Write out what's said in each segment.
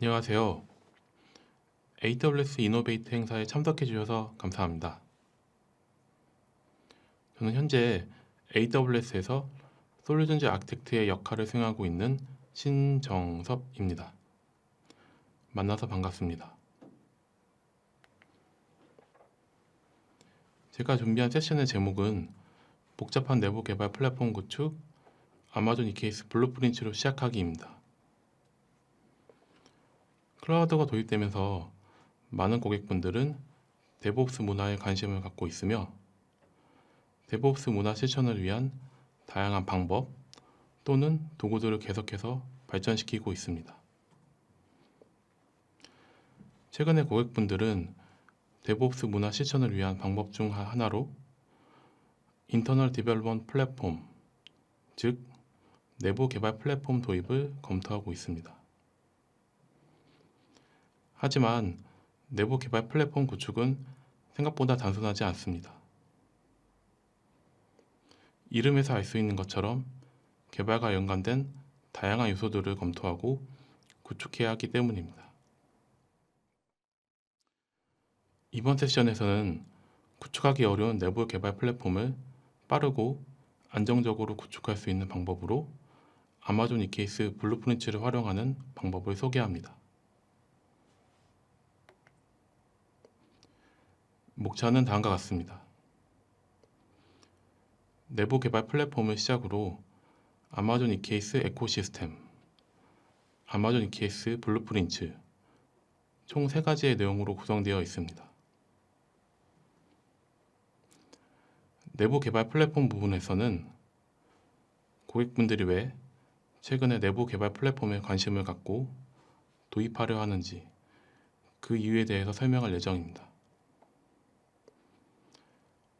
안녕하세요. AWS 이노베이트 행사에 참석해 주셔서 감사합니다. 저는 현재 AWS에서 솔루션즈 아키텍트의 역할을 수행하고 있는 신정섭입니다. 만나서 반갑습니다. 제가 준비한 세션의 제목은 복잡한 내부 개발 플랫폼 구축, 아마존 EKS 블루프린트로 시작하기입니다. 클라우드가 도입되면서 많은 고객분들은 데브옵스 문화에 관심을 갖고 있으며 데브옵스 문화 실천을 위한 다양한 방법 또는 도구들을 계속해서 발전시키고 있습니다. 최근에 고객분들은 데브옵스 문화 실천을 위한 방법 중 하나로 인터널 디벨롭먼트 플랫폼, 즉 내부 개발 플랫폼 도입을 검토하고 있습니다. 하지만 내부 개발 플랫폼 구축은 생각보다 단순하지 않습니다. 이름에서 알 수 있는 것처럼 개발과 연관된 다양한 요소들을 검토하고 구축해야 하기 때문입니다. 이번 세션에서는 구축하기 어려운 내부 개발 플랫폼을 빠르고 안정적으로 구축할 수 있는 방법으로 아마존 EKS 블루프린트를 활용하는 방법을 소개합니다. 목차는 다음과 같습니다. 내부 개발 플랫폼을 시작으로 아마존 EKS 에코시스템, 아마존 EKS 블루프린트 총 3가지의 내용으로 구성되어 있습니다. 내부 개발 플랫폼 부분에서는 고객분들이 왜 최근에 내부 개발 플랫폼에 관심을 갖고 도입하려 하는지 그 이유에 대해서 설명할 예정입니다.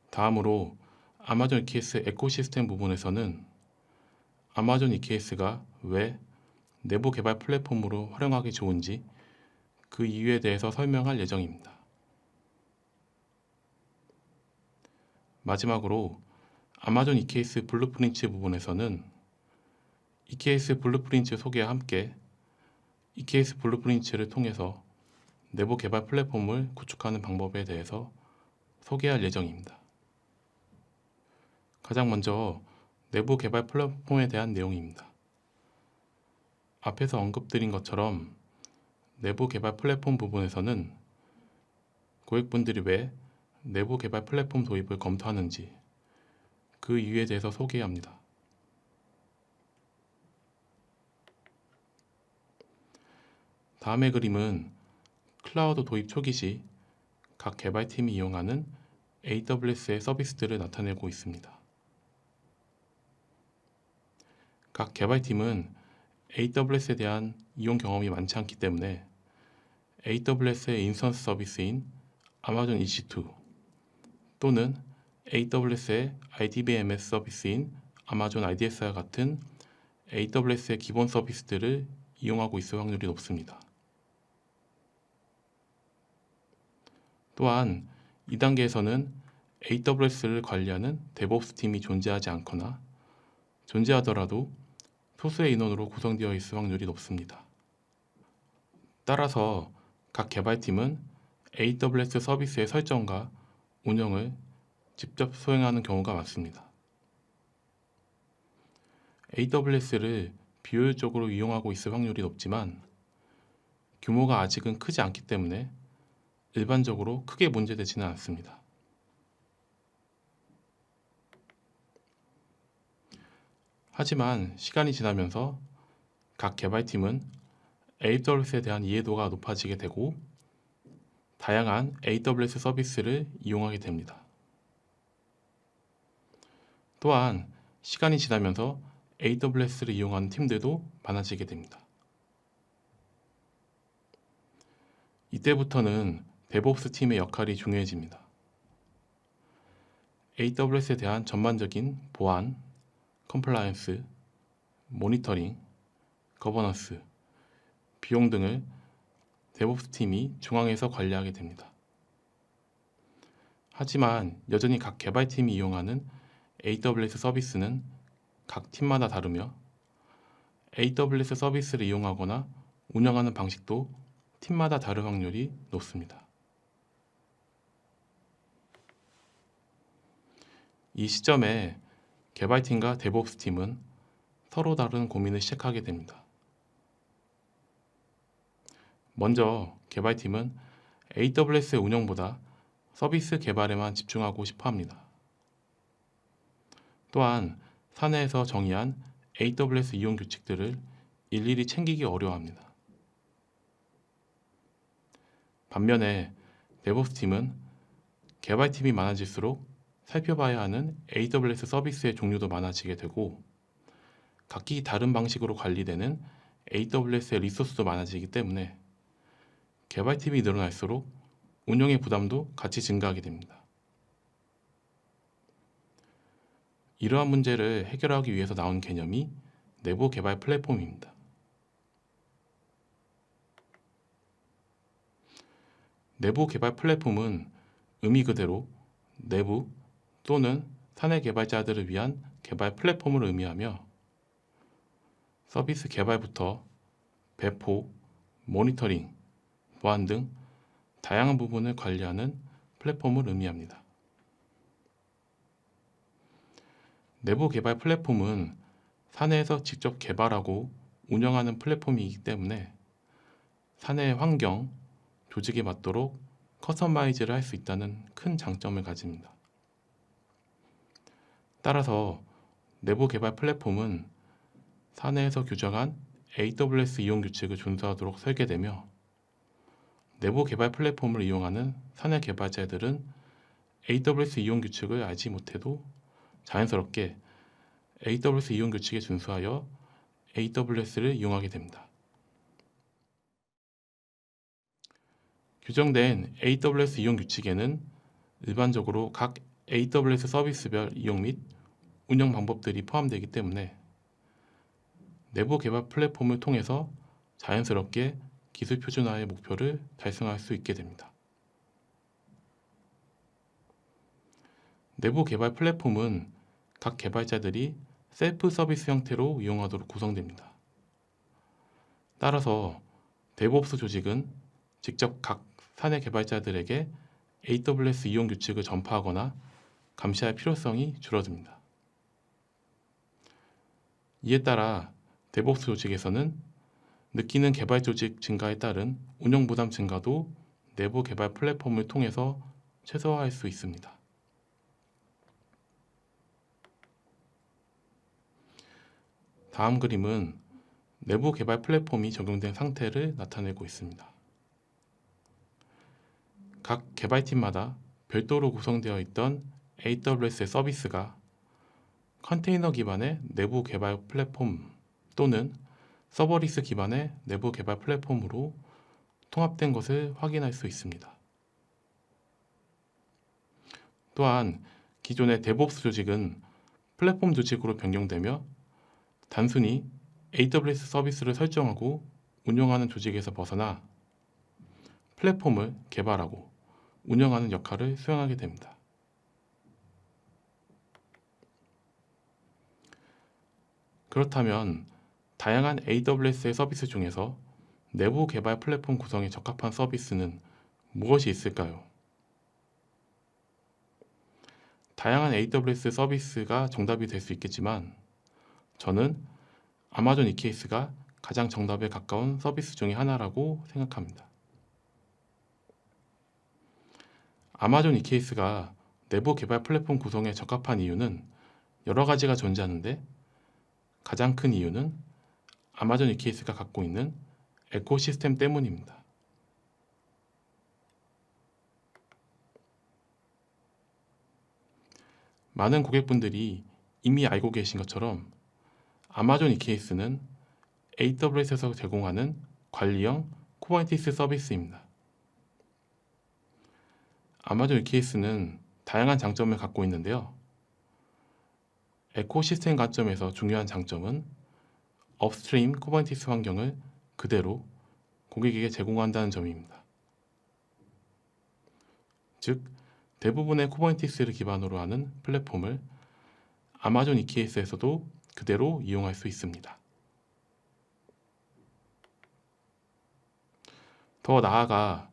다음으로 아마존 EKS 에코시스템 부분에서는 아마존 EKS가 왜 내부 개발 플랫폼으로 활용하기 좋은지 그 이유에 대해서 설명할 예정입니다. 마지막으로 아마존 EKS 블루프린트 부분에서는 EKS 블루프린트 소개와 함께 EKS 블루프린트를 통해서 내부 개발 플랫폼을 구축하는 방법에 대해서 소개할 예정입니다. 가장 먼저 내부 개발 플랫폼에 대한 내용입니다. 앞에서 언급드린 것처럼 내부 개발 플랫폼 부분에서는 고객분들이 왜 내부 개발 플랫폼 도입을 검토하는지 그 이유에 대해서 소개합니다. 다음의 그림은 클라우드 도입 초기 시 각 개발팀이 이용하는 AWS의 서비스들을 나타내고 있습니다. 각 개발팀은 AWS에 대한 이용 경험이 많지 않기 때문에 AWS의 인스턴스 서비스인 아마존 EC2 또는 AWS의 IDBMS 서비스인 아마존 IDS와 같은 AWS의 기본 서비스들을 이용하고 있을 확률이 높습니다. 또한 이 단계에서는 AWS를 관리하는 데브옵스 팀이 존재하지 않거나 존재하더라도 소수의 인원으로 구성되어 있을 확률이 높습니다. 따라서 각 개발팀은 AWS 서비스의 설정과 운영을 직접 수행하는 경우가 많습니다. AWS를 비효율적으로 이용하고 있을 확률이 높지만 규모가 아직은 크지 않기 때문에 일반적으로 크게 문제되지는 않습니다. 하지만 시간이 지나면서 각 개발팀은 AWS에 대한 이해도가 높아지게 되고 다양한 AWS 서비스를 이용하게 됩니다. 또한 시간이 지나면서 AWS를 이용하는 팀들도 많아지게 됩니다. 이때부터는 데브옵스 팀의 역할이 중요해집니다. AWS에 대한 전반적인 보안, 컴플라이언스, 모니터링, 거버넌스, 비용 등을 데브옵스 팀이 중앙에서 관리하게 됩니다. 하지만 여전히 각 개발팀이 이용하는 AWS 서비스는 각 팀마다 다르며 AWS 서비스를 이용하거나 운영하는 방식도 팀마다 다를 확률이 높습니다. 이 시점에 개발팀과 데브옵스 팀은 서로 다른 고민을 시작하게 됩니다. 먼저 개발팀은 AWS의 운영보다 서비스 개발에만 집중하고 싶어 합니다. 또한 사내에서 정의한 AWS 이용 규칙들을 일일이 챙기기 어려워합니다. 반면에 데브옵스 팀은 개발팀이 많아질수록 살펴봐야 하는 AWS 서비스의 종류도 많아지게 되고 각기 다른 방식으로 관리되는 AWS의 리소스도 많아지기 때문에 개발팀이 늘어날수록 운영의 부담도 같이 증가하게 됩니다. 이러한 문제를 해결하기 위해서 나온 개념이 내부 개발 플랫폼입니다. 내부 개발 플랫폼은 의미 그대로 내부 또는 사내 개발자들을 위한 개발 플랫폼을 의미하며 서비스 개발부터 배포, 모니터링, 보안 등 다양한 부분을 관리하는 플랫폼을 의미합니다. 내부 개발 플랫폼은 사내에서 직접 개발하고 운영하는 플랫폼이기 때문에 사내의 환경, 조직에 맞도록 커스터마이즈를 할 수 있다는 큰 장점을 가집니다. 따라서 내부 개발 플랫폼은 사내에서 규정한 AWS 이용 규칙을 준수하도록 설계되며 내부 개발 플랫폼을 이용하는 사내 개발자들은 AWS 이용 규칙을 알지 못해도 자연스럽게 AWS 이용 규칙에 준수하여 AWS를 이용하게 됩니다. 규정된 AWS 이용 규칙에는 일반적으로 각 AWS 서비스별 이용 및 운영 방법들이 포함되기 때문에 내부 개발 플랫폼을 통해서 자연스럽게 기술 표준화의 목표를 달성할 수 있게 됩니다. 내부 개발 플랫폼은 각 개발자들이 셀프 서비스 형태로 이용하도록 구성됩니다. 따라서 데브옵스 조직은 직접 각 사내 개발자들에게 AWS 이용 규칙을 전파하거나 감시할 필요성이 줄어듭니다. 이에 따라 데브옵스 조직에서는 느끼는 개발 조직 증가에 따른 운영 부담 증가도 내부 개발 플랫폼을 통해서 최소화할 수 있습니다. 다음 그림은 내부 개발 플랫폼이 적용된 상태를 나타내고 있습니다. 각 개발팀마다 별도로 구성되어 있던 AWS의 서비스가 컨테이너 기반의 내부 개발 플랫폼 또는 서버리스 기반의 내부 개발 플랫폼으로 통합된 것을 확인할 수 있습니다. 또한 기존의 데브옵스 조직은 플랫폼 조직으로 변경되며 단순히 AWS 서비스를 설정하고 운영하는 조직에서 벗어나 플랫폼을 개발하고 운영하는 역할을 수행하게 됩니다. 그렇다면 다양한 AWS의 서비스 중에서 내부 개발 플랫폼 구성에 적합한 서비스는 무엇이 있을까요? 다양한 AWS 서비스가 정답이 될 수 있겠지만 저는 아마존 EKS가 가장 정답에 가까운 서비스 중의 하나라고 생각합니다. 아마존 EKS가 내부 개발 플랫폼 구성에 적합한 이유는 여러 가지가 존재하는데 가장 큰 이유는 아마존 EKS가 갖고 있는 에코시스템 때문입니다. 많은 고객분들이 이미 알고 계신 것처럼 아마존 EKS는 AWS에서 제공하는 관리형 쿠버네티스 서비스입니다. 아마존 EKS는 다양한 장점을 갖고 있는데요. 에코시스템 관점에서 중요한 장점은 업스트림 쿠버네티스 환경을 그대로 고객에게 제공한다는 점입니다. 즉, 대부분의 쿠버네티스를 기반으로 하는 플랫폼을 아마존 EKS에서도 그대로 이용할 수 있습니다. 더 나아가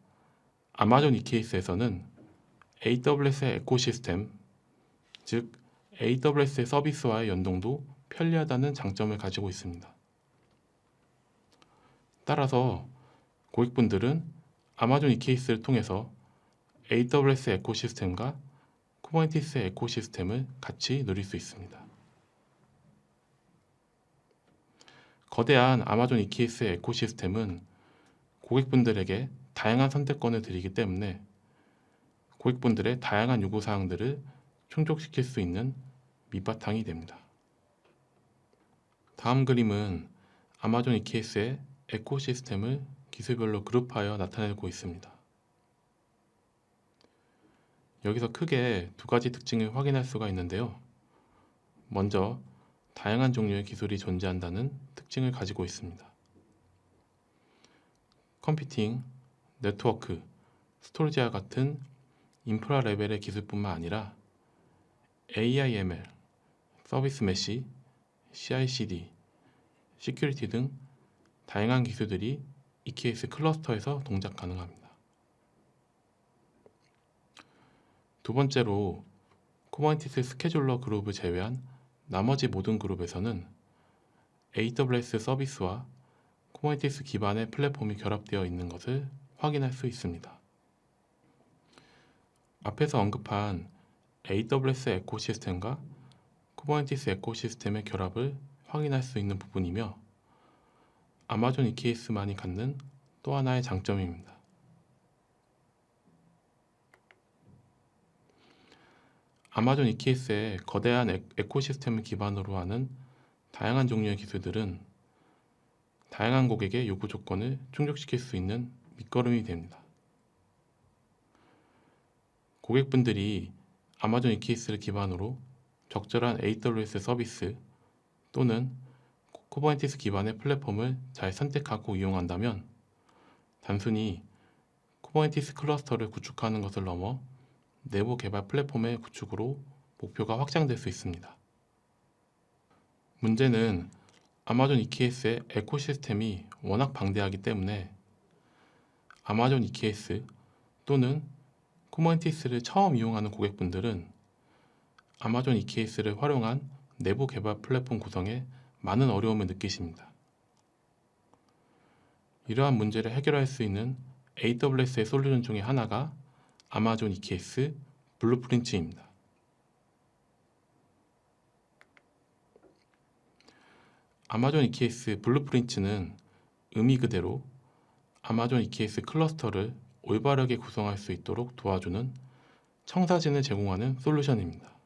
아마존 EKS에서는 AWS의 에코시스템, 즉 AWS의 서비스와의 연동도 편리하다는 장점을 가지고 있습니다. 따라서 고객분들은 아마존 EKS를 통해서 AWS 에코시스템과 쿠버네티스의 에코시스템을 같이 누릴 수 있습니다. 거대한 아마존 EKS의 에코시스템은 고객분들에게 다양한 선택권을 드리기 때문에 고객분들의 다양한 요구사항들을 충족시킬 수 있는 밑바탕이 됩니다. 다음 그림은 아마존 EKS의 에코시스템을 기술별로 그룹하여 나타내고 있습니다. 여기서 크게 두 가지 특징을 확인할 수가 있는데요. 먼저 다양한 종류의 기술이 존재한다는 특징을 가지고 있습니다. 컴퓨팅, 네트워크, 스토리지와 같은 인프라 레벨의 기술뿐만 아니라 AI/ML, 서비스 메시, CI/CD, 시큐리티 등 다양한 기술들이 EKS 클러스터에서 동작 가능합니다. 두 번째로 쿠버네티스 스케줄러 그룹을 제외한 나머지 모든 그룹에서는 AWS 서비스와 쿠버네티스 기반의 플랫폼이 결합되어 있는 것을 확인할 수 있습니다. 앞에서 언급한 AWS 에코시스템과 쿠버네티스 에코시스템의 결합을 확인할 수 있는 부분이며 아마존 EKS만이 갖는 또 하나의 장점입니다. 아마존 EKS의 거대한 에코시스템을 기반으로 하는 다양한 종류의 기술들은 다양한 고객의 요구 조건을 충족시킬 수 있는 밑거름이 됩니다. 고객분들이 아마존 EKS를 기반으로 적절한 AWS 서비스 또는 쿠버네티스 기반의 플랫폼을 잘 선택하고 이용한다면 단순히 쿠버네티스 클러스터를 구축하는 것을 넘어 내부 개발 플랫폼의 구축으로 목표가 확장될 수 있습니다. 문제는 아마존 EKS의 에코시스템이 워낙 방대하기 때문에 아마존 EKS 또는 쿠버네티스를 처음 이용하는 고객분들은 아마존 EKS를 활용한 내부 개발 플랫폼 구성에 많은 어려움을 느끼십니다. 이러한 문제를 해결할 수 있는 AWS의 솔루션 중에 하나가 아마존 EKS 블루프린트입니다. 아마존 EKS 블루프린트는 의미 그대로 아마존 EKS 클러스터를 올바르게 구성할 수 있도록 도와주는 청사진을 제공하는 솔루션입니다.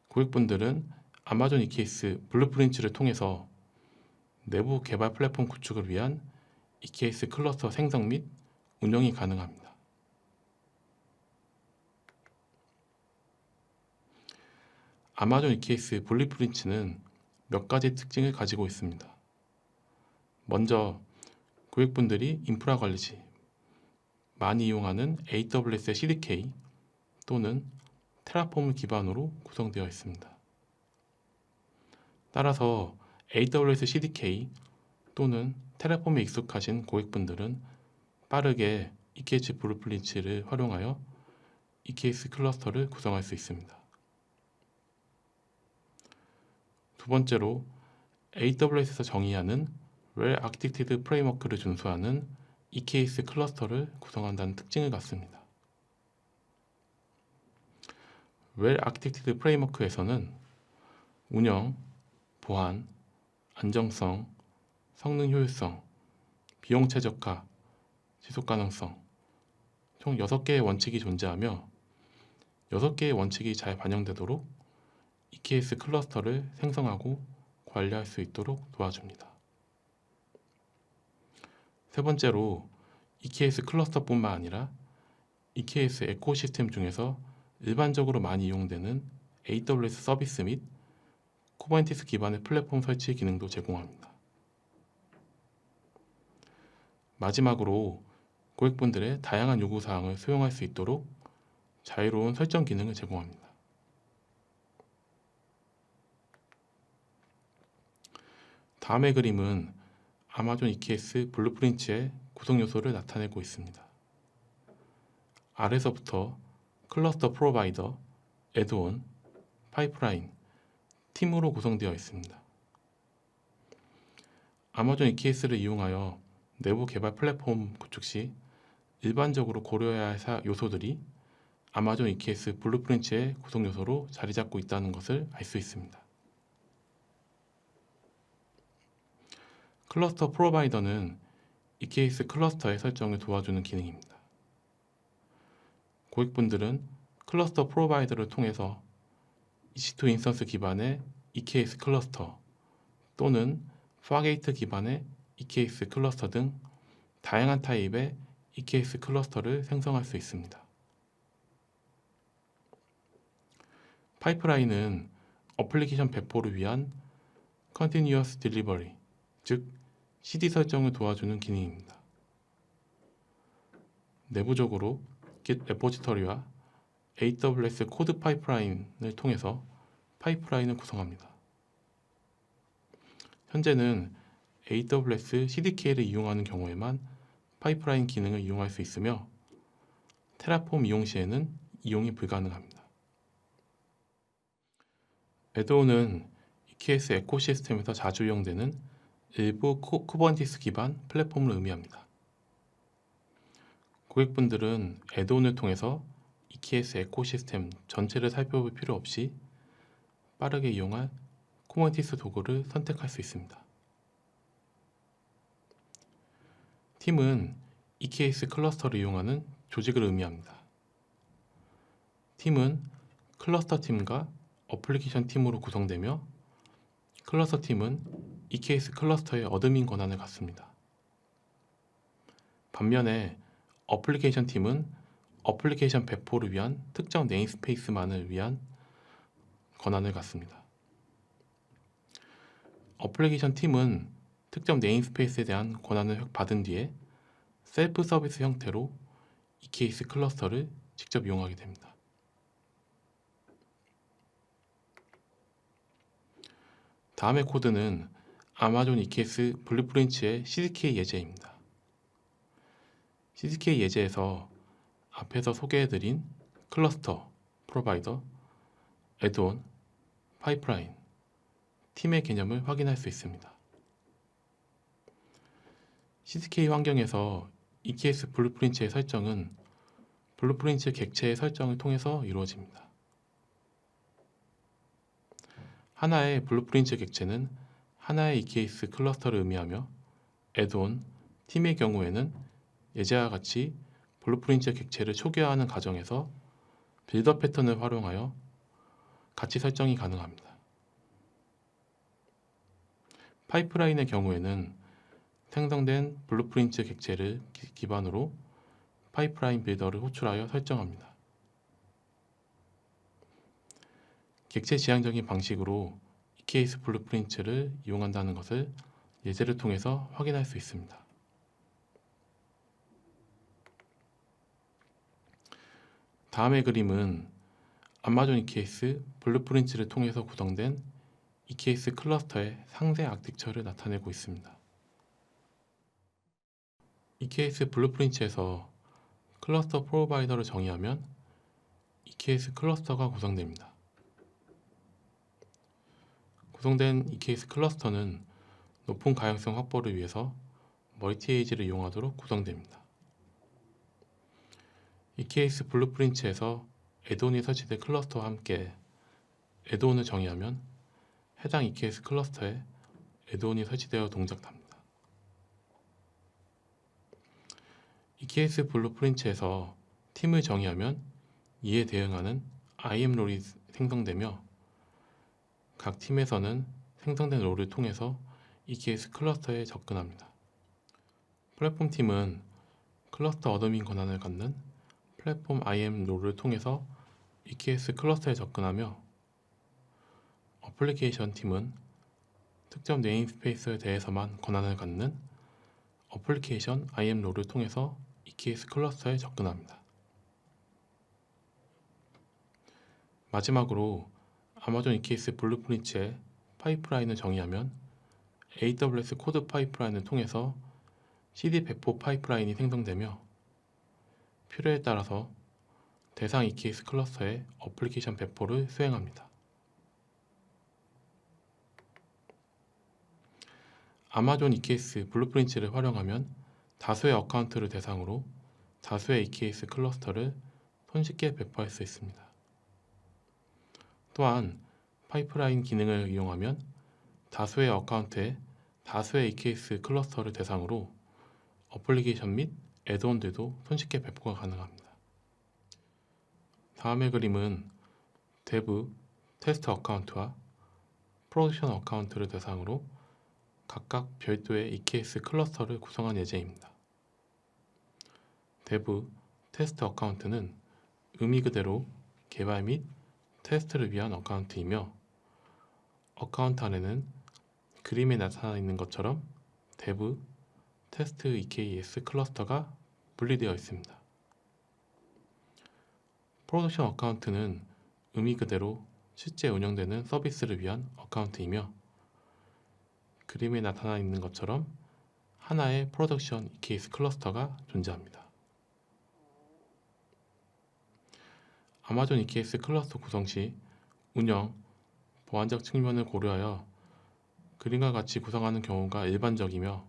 고객분들은 아마존 EKS 블루프린트를 통해서 내부 개발 플랫폼 구축을 위한 EKS 클러스터 생성 및 운영이 가능합니다. 아마존 EKS 블루프린트는 몇 가지 특징을 가지고 있습니다. 먼저 고객분들이 인프라 관리 시 많이 이용하는 AWS CDK 또는 테라폼을 기반으로 구성되어 있습니다. 따라서 AWS CDK 또는 테라폼에 익숙하신 고객분들은 빠르게 EKS 블루프린트를 활용하여 EKS 클러스터를 구성할 수 있습니다. 두 번째로 AWS에서 정의하는 Well Architected 프레임워크를 준수하는 EKS 클러스터를 구성한다는 특징을 갖습니다. Well Architected 프레임워크에서는 운영, 보안, 안정성, 성능 효율성, 비용 최적화, 지속 가능성 총 6개의 원칙이 존재하며 6개의 원칙이 잘 반영되도록 EKS 클러스터를 생성하고 관리할 수 있도록 도와줍니다. 세 번째로 EKS 클러스터뿐만 아니라 EKS 에코시스템 중에서 일반적으로 많이 이용되는 AWS 서비스 및 쿠버네티스 기반의 플랫폼 설치 기능도 제공합니다. 마지막으로 고객분들의 다양한 요구사항을 수용할 수 있도록 자유로운 설정 기능을 제공합니다. 다음의 그림은 아마존 EKS 블루프린츠의 구성 요소를 나타내고 있습니다. 아래서부터 클러스터 프로바이더, 애드온, 파이프라인, 팀으로 구성되어 있습니다. 아마존 EKS를 이용하여 내부 개발 플랫폼 구축 시 일반적으로 고려해야 할 요소들이 아마존 EKS 블루프린츠의 구성 요소로 자리 잡고 있다는 것을 알 수 있습니다. 클러스터 프로바이더는 EKS 클러스터의 설정을 도와주는 기능입니다. 고객분들은 클러스터 프로바이더를 통해서 EC2 인스턴스 기반의 EKS 클러스터 또는 파게이트 기반의 EKS 클러스터 등 다양한 타입의 EKS 클러스터를 생성할 수 있습니다. 파이프라인은 어플리케이션 배포를 위한 Continuous Delivery, 즉 CD 설정을 도와주는 기능입니다. 내부적으로 Git 레포지터리와 AWS 코드 파이프라인을 통해서 파이프라인을 구성합니다. 현재는 AWS CDK를 이용하는 경우에만 파이프라인 기능을 이용할 수 있으며 테라폼 이용 시에는 이용이 불가능합니다. 애드온은 EKS 에코시스템에서 자주 이용되는 일부 쿠버네티스 기반 플랫폼을 의미합니다. 고객분들은 애드온을 통해서 EKS 에코시스템 전체를 살펴볼 필요 없이 빠르게 이용할 쿠버네티스 도구를 선택할 수 있습니다. 팀은 EKS 클러스터를 이용하는 조직을 의미합니다. 팀은 클러스터 팀과 어플리케이션 팀으로 구성되며 클러스터 팀은 EKS 클러스터의 어드민 권한을 갖습니다. 반면에 어플리케이션 팀은 어플리케이션 배포를 위한 특정 네임스페이스만을 위한 권한을 갖습니다. 어플리케이션 팀은 특정 네임스페이스에 대한 권한을 받은 뒤에 셀프 서비스 형태로 EKS 클러스터를 직접 이용하게 됩니다. 다음의 코드는 아마존 EKS 블루프린츠의 CDK 예제입니다. CDK 예제에서 앞에서 소개해드린 클러스터, 프로바이더, 애드온, 파이프라인, 팀의 개념을 확인할 수 있습니다. CDK 환경에서 EKS 블루프린츠의 설정은 블루프린츠 객체의 설정을 통해서 이루어집니다. 하나의 블루프린츠 객체는 하나의 EKS 클러스터를 의미하며 애드온, 팀의 경우에는 예제와 같이 블루프린츠 객체를 초기화하는 과정에서 빌더 패턴을 활용하여 가치 설정이 가능합니다. 파이프라인의 경우에는 생성된 블루프린츠 객체를 기반으로 파이프라인 빌더를 호출하여 설정합니다. 객체 지향적인 방식으로 EKS 블루프린츠를 이용한다는 것을 예제를 통해서 확인할 수 있습니다. 다음의 그림은 아마존 EKS 블루프린츠를 통해서 구성된 EKS 클러스터의 상세 아키텍처를 나타내고 있습니다. EKS 블루프린츠에서 클러스터 프로바이더를 정의하면 EKS 클러스터가 구성됩니다. 구성된 EKS 클러스터는 높은 가용성 확보를 위해서 멀티에이지를 이용하도록 구성됩니다. EKS 블루프린츠에서 애드온이 설치된 클러스터와 함께 애드온을 정의하면 해당 EKS 클러스터에 애드온이 설치되어 동작합니다. EKS 블루프린츠에서 팀을 정의하면 이에 대응하는 IAM 롤이 생성되며 각 팀에서는 생성된 롤을 통해서 EKS 클러스터에 접근합니다. 플랫폼 팀은 클러스터 어드민 권한을 갖는 플랫폼 IAM 롤을 통해서 EKS 클러스터에 접근하며 어플리케이션 팀은 특정 네임스페이스에 대해서만 권한을 갖는 어플리케이션 IAM 롤을 통해서 EKS 클러스터에 접근합니다. 마지막으로 아마존 EKS 블루프린츠의 파이프라인을 정의하면 AWS 코드 파이프라인을 통해서 CD 배포 파이프라인이 생성되며 필요에 따라서 대상 EKS 클러스터에 어플리케이션 배포를 수행합니다. 아마존 EKS 블루프린트를 활용하면 다수의 어카운트를 대상으로 다수의 EKS 클러스터를 손쉽게 배포할 수 있습니다. 또한 파이프라인 기능을 이용하면 다수의 어카운트에 다수의 EKS 클러스터를 대상으로 어플리케이션 및 애드온들도 손쉽게 배포가 가능합니다. 다음의 그림은 데브, 테스트 어카운트와 프로덕션 어카운트를 대상으로 각각 별도의 EKS 클러스터를 구성한 예제입니다. 데브, 테스트 어카운트는 의미 그대로 개발 및 테스트를 위한 어카운트이며 어카운트 안에는 그림에 나타나 있는 것처럼 데브, 테스트 EKS 클러스터가 분리되어 있습니다. 프로덕션 어카운트는 의미 그대로 실제 운영되는 서비스를 위한 어카운트이며 그림에 나타나 있는 것처럼 하나의 프로덕션 EKS 클러스터가 존재합니다. 아마존 EKS 클러스터 구성 시 운영, 보안적 측면을 고려하여 그림과 같이 구성하는 경우가 일반적이며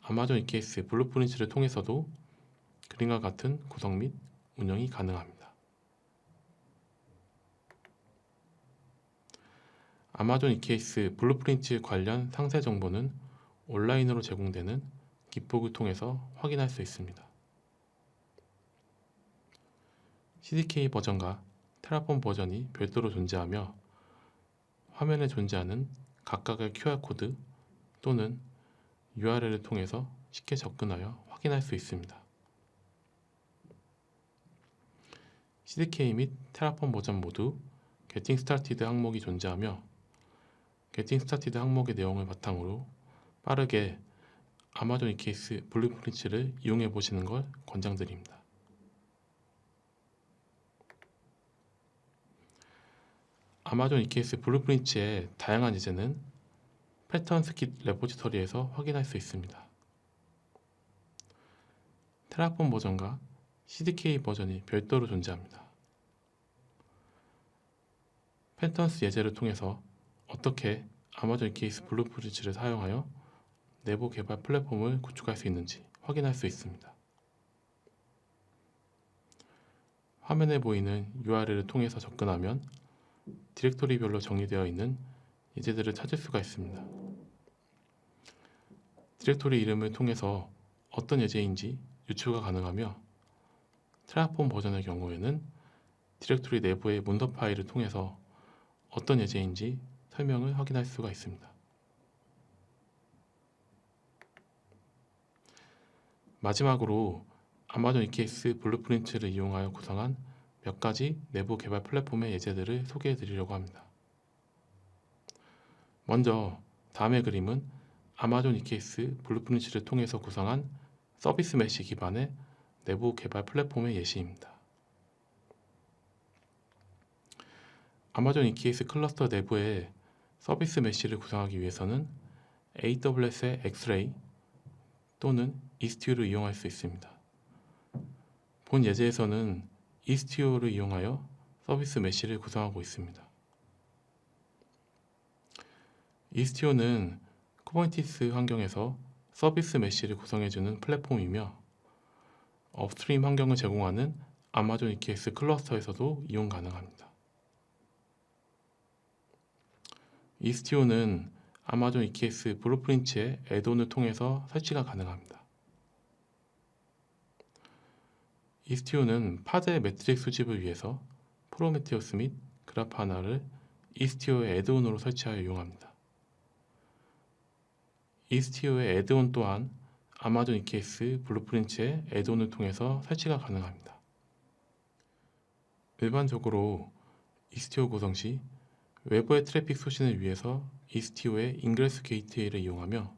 아마존 EKS 블루프린트를 통해서도 그림과 같은 구성 및 운영이 가능합니다. 아마존 EKS 블루프린트 관련 상세 정보는 온라인으로 제공되는 기폭을 통해서 확인할 수 있습니다. CDK 버전과 테라폼 버전이 별도로 존재하며 화면에 존재하는 각각의 QR코드 또는 URL을 통해서 쉽게 접근하여 확인할 수 있습니다. CDK 및 테라폼 버전 모두 Getting Started 항목이 존재하며 Getting Started 항목의 내용을 바탕으로 빠르게 아마존 EKS 블루프린트를 이용해 보시는 걸 권장드립니다. 아마존 EKS 블루프린트의 다양한 예제는 패턴 스킷 레포지터리에서 확인할 수 있습니다. 테라폼 버전과 CDK 버전이 별도로 존재합니다. 패턴스 예제를 통해서 어떻게 아마존 EKS 블루프린트를 사용하여 내부 개발 플랫폼을 구축할 수 있는지 확인할 수 있습니다. 화면에 보이는 URL을 통해서 접근하면 디렉토리별로 정의되어 있는 예제들을 찾을 수가 있습니다. 디렉토리 이름을 통해서 어떤 예제인지 유추가 가능하며 테라폼 버전의 경우에는 디렉토리 내부의 문서 파일을 통해서 어떤 예제인지 설명을 확인할 수가 있습니다. 마지막으로 아마존 EKS 블루프린트를 이용하여 구성한 몇 가지 내부 개발 플랫폼의 예제들을 소개해 드리려고 합니다. 먼저 다음의 그림은 아마존 EKS 블루프린트를 통해서 구성한 서비스 메쉬 기반의 내부 개발 플랫폼의 예시입니다. 아마존 EKS 클러스터 내부에 서비스 메쉬를 구성하기 위해서는 AWS의 X-Ray 또는 Istio를 이용할 수 있습니다. 본 예제에서는 Istio를 이용하여 서비스 메쉬를 구성하고 있습니다. Istio는 쿠버네티스 환경에서 서비스 메쉬를 구성해주는 플랫폼이며 업스트림 환경을 제공하는 아마존 EKS 클러스터에서도 이용 가능합니다. Istio는 아마존 EKS 블루프린트의 애드온을 통해서 설치가 가능합니다. Istio는 파드 매트릭스 수집을 위해서 프로메테우스 및 그라파나를 Istio의 애드온으로 설치하여 이용합니다. Istio의 애드온 또한 아마존 EKS 블루프린트의 애드온을 통해서 설치가 가능합니다. 일반적으로 Istio 구성 시 외부의 트래픽 소신을 위해서 Istio의 인그레스 게이트웨이를 이용하며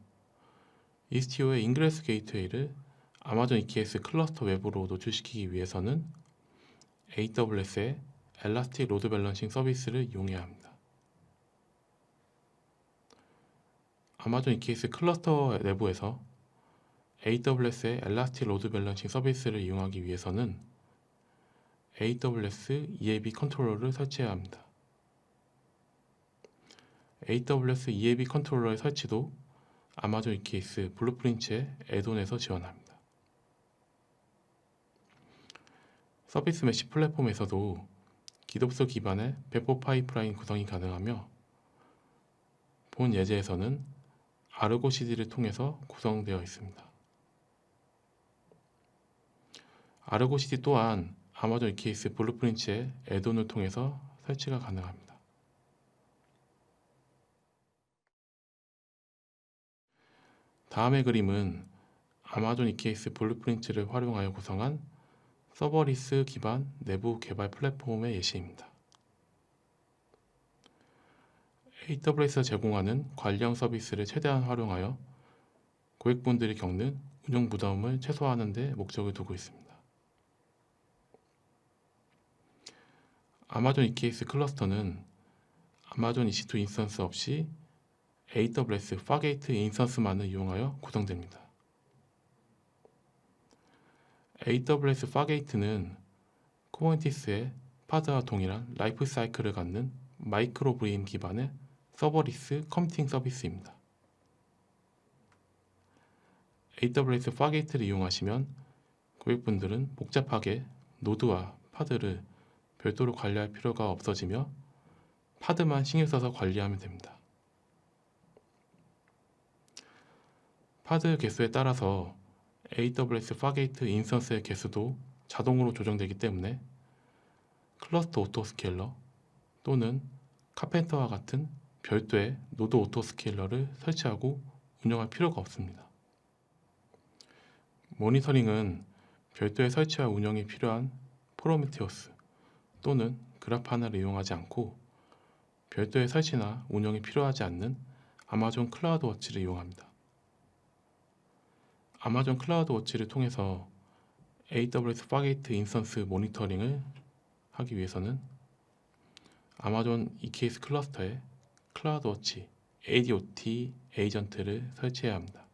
Istio의 인그레스 게이트웨이를 아마존 EKS 클러스터 외부로 노출시키기 위해서는 AWS의 엘라스틱 로드 밸런싱 서비스를 이용해야 합니다. 아마존 EKS 클러스터 내부에서 AWS의 엘라스틱 로드 밸런싱 서비스를 이용하기 위해서는 AWS EAB 컨트롤러를 설치해야 합니다. AWS EAB 컨트롤러의 설치도 아마존 EKS 블루프린츠의 애돈에서 지원합니다. 서비스 메시 플랫폼에서도 기독소 기반의 배포 파이프라인 구성이 가능하며 본 예제에서는 아르고 CD를 통해서 구성되어 있습니다. 아르고 CD 또한 아마존 EKS 블루프린츠의 애돈을 통해서 설치가 가능합니다. 다음의 그림은 아마존 EKS 블루프린츠를 활용하여 구성한 서버리스 기반 내부 개발 플랫폼의 예시입니다. AWS에서 제공하는 관리형 서비스를 최대한 활용하여 고객분들이 겪는 운영 부담을 최소화하는 데 목적을 두고 있습니다. 아마존 EKS 클러스터는 아마존 EC2 인스턴스 없이 AWS 파게이트 인스턴스만을 이용하여 구성됩니다. AWS 파게이트는 쿠버네티스의 파드와 동일한 라이프 사이클을 갖는 마이크로 브림 기반의 서버리스 커뮤팅 서비스입니다. AWS 파게이트를 이용하시면 고객분들은 복잡하게 노드와 파드를 별도로 관리할 필요가 없어지며 파드만 신경 써서 관리하면 됩니다. 파드 개수에 따라서 AWS 파게이트 인스턴스의 개수도 자동으로 조정되기 때문에 클러스터 오토스케일러 또는 카펜터와 같은 별도의 노드 오토스케일러를 설치하고 운영할 필요가 없습니다. 모니터링은 별도의 설치와 운영이 필요한 프로메테우스 또는 그라파나를 이용하지 않고 별도의 설치나 운영이 필요하지 않는 아마존 클라우드 워치를 이용합니다. 아마존 클라우드 워치를 통해서 AWS 파게이트 인스턴스 모니터링을 하기 위해서는 아마존 EKS 클러스터에 클라우드 워치 ADOT 에이전트를 설치해야 합니다.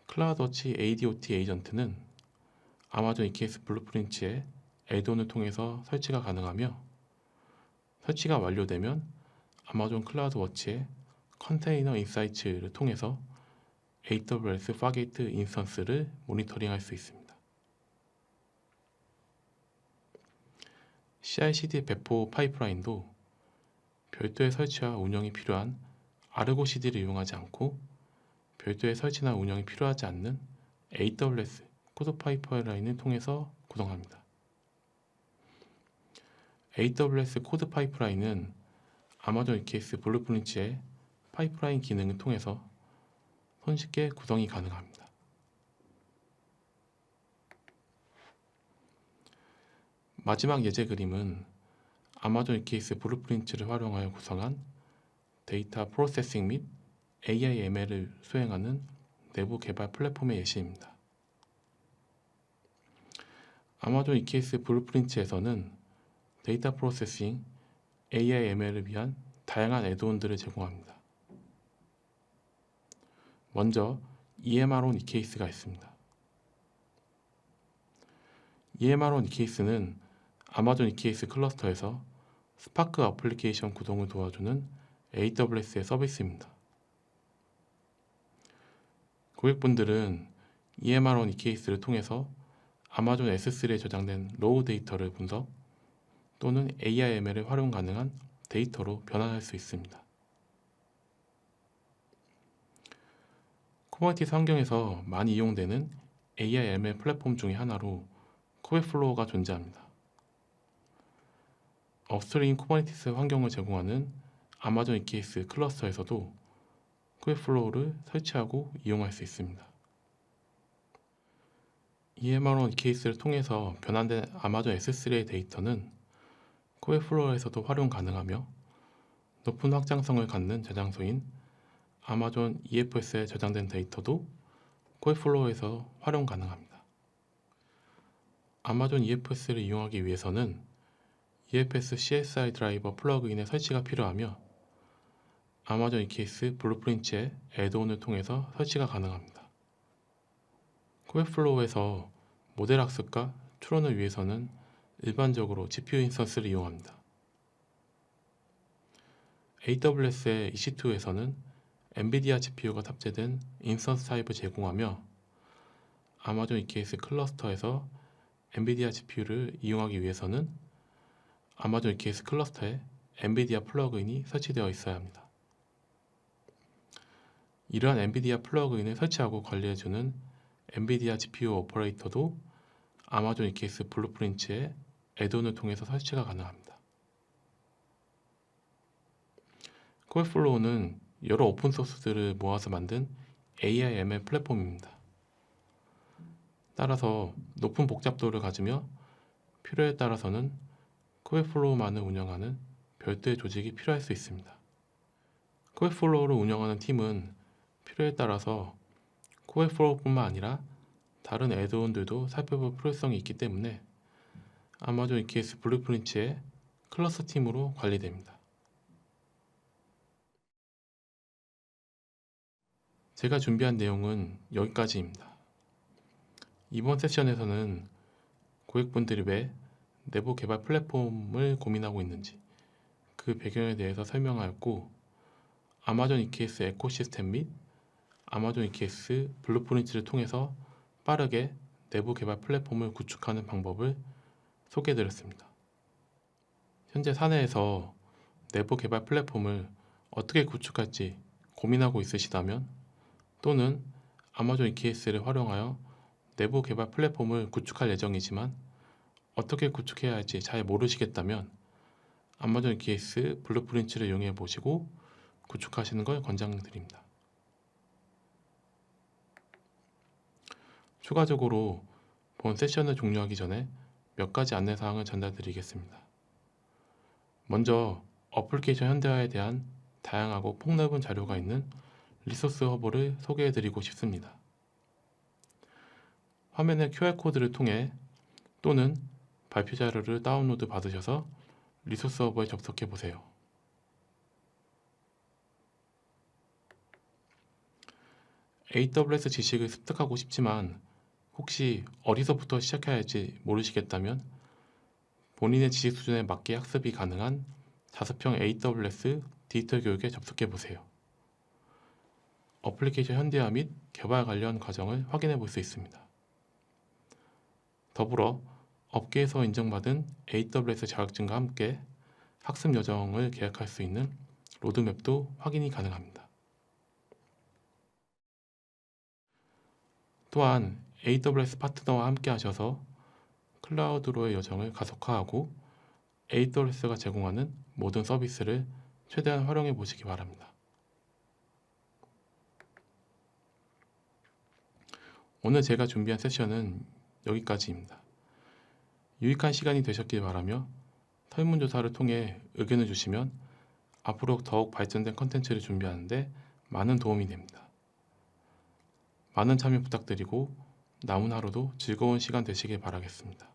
클라우드 워치 ADOT 에이전트는 아마존 EKS 블루프린츠의 애돈을 통해서 설치가 가능하며 설치가 완료되면 아마존 클라우드 워치의 컨테이너 인사이츠를 통해서 AWS 파게이트 인스턴스를 모니터링할 수 있습니다. CI/CD 배포 파이프라인도 별도의 설치와 운영이 필요한 아르고 CD를 이용하지 않고 별도의 설치나 운영이 필요하지 않는 AWS 코드 파이프라인을 통해서 구성합니다. AWS 코드 파이프라인은 아마존 EKS 블루프린츠의 파이프라인 기능을 통해서 손쉽게 구성이 가능합니다. 마지막 예제 그림은 아마존 EKS 블루프린츠를 활용하여 구성한 데이터 프로세싱 및 AI ML을 수행하는 내부 개발 플랫폼의 예시입니다. 아마존 EKS 블루프린츠에서는 데이터 프로세싱, AI ML을 위한 다양한 애드온들을 제공합니다. 먼저 EMR-on EKS가 있습니다. EMR-on EKS는 아마존 EKS 클러스터에서 스파크 어플리케이션 구동을 도와주는 AWS의 서비스입니다. 고객분들은 EMR-on EKS를 통해서 아마존 S3에 저장된 로우 데이터를 분석 또는 AIML을 활용 가능한 데이터로 변환할 수 있습니다. 쿠버네티스 환경에서 많이 이용되는 AIML 플랫폼 중의 하나로 쿠베플로우가 존재합니다. 업스트림 쿠버네티스 환경을 제공하는 아마존 EKS 클러스터에서도 쿠베플로우를 설치하고 이용할 수 있습니다. EMR-on EKS를 통해서 변환된 아마존 S3의 데이터는 쿠베플로우에서도 활용 가능하며 높은 확장성을 갖는 저장소인 아마존 EFS에 저장된 데이터도 쿠베플로우에서 활용 가능합니다. 아마존 EFS를 이용하기 위해서는 EFS CSI 드라이버 플러그인의 설치가 필요하며 아마존 EKS 블루프린츠의 애드온을 통해서 설치가 가능합니다. 코엑플로우에서 모델 학습과 추론을 위해서는 일반적으로 GPU 인스턴스를 이용합니다. AWS의 EC2에서는 엔비디아 GPU가 탑재된 인스턴스 타입을 제공하며 아마존 EKS 클러스터에서 엔비디아 GPU를 이용하기 위해서는 아마존 EKS 클러스터에 엔비디아 플러그인이 설치되어 있어야 합니다. 이러한 엔비디아 플러그인을 설치하고 관리해주는 엔비디아 GPU 오퍼레이터도 아마존 EKS 블루프린츠의 애드온을 통해서 설치가 가능합니다. 코엑플로우는 여러 오픈소스들을 모아서 만든 AI ML 플랫폼입니다. 따라서 높은 복잡도를 가지며 필요에 따라서는 코엑플로우만을 운영하는 별도의 조직이 필요할 수 있습니다. 코엑플로우를 운영하는 팀은 필요에 따라서 코엑플로우뿐만 아니라 다른 애드온들도 살펴볼 필요성이 있기 때문에 아마존 EKS 블루프린츠의 클러스터 팀으로 관리됩니다. 제가 준비한 내용은 여기까지입니다. 이번 세션에서는 고객분들이 왜 내부 개발 플랫폼을 고민하고 있는지 그 배경에 대해서 설명하였고, 아마존 EKS 에코시스템 및 아마존 EKS 블루프린츠를 통해서 빠르게 내부 개발 플랫폼을 구축하는 방법을 소개해드렸습니다. 현재 사내에서 내부 개발 플랫폼을 어떻게 구축할지 고민하고 있으시다면, 또는 아마존 EKS를 활용하여 내부 개발 플랫폼을 구축할 예정이지만 어떻게 구축해야 할지 잘 모르시겠다면 아마존 EKS 블루프린츠를 이용해 보시고 구축하시는 걸 권장드립니다. 추가적으로 본 세션을 종료하기 전에 몇 가지 안내사항을 전달드리겠습니다. 먼저 어플리케이션 현대화에 대한 다양하고 폭넓은 자료가 있는 리소스 허브를 소개해드리고 싶습니다. 화면의 QR코드를 통해 또는 발표 자료를 다운로드 받으셔서 리소스 허브에 접속해 보세요. AWS 지식을 습득하고 싶지만 혹시 어디서부터 시작해야 할지 모르시겠다면 본인의 지식 수준에 맞게 학습이 가능한 자습형 AWS 디지털 교육에 접속해 보세요. 어플리케이션 현대화 및 개발 관련 과정을 확인해 볼 수 있습니다. 더불어 업계에서 인정받은 AWS 자격증과 함께 학습 여정을 계획할 수 있는 로드맵도 확인이 가능합니다. 또한 AWS 파트너와 함께 하셔서 클라우드로의 여정을 가속화하고 AWS가 제공하는 모든 서비스를 최대한 활용해 보시기 바랍니다. 오늘 제가 준비한 세션은 여기까지입니다. 유익한 시간이 되셨길 바라며 설문조사를 통해 의견을 주시면 앞으로 더욱 발전된 컨텐츠를 준비하는데 많은 도움이 됩니다. 많은 참여 부탁드리고 남은 하루도 즐거운 시간 되시길 바라겠습니다.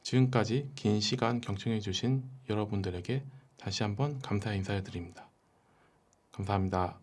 지금까지 긴 시간 경청해 주신 여러분들에게 다시 한번 감사의 인사를 드립니다. 감사합니다.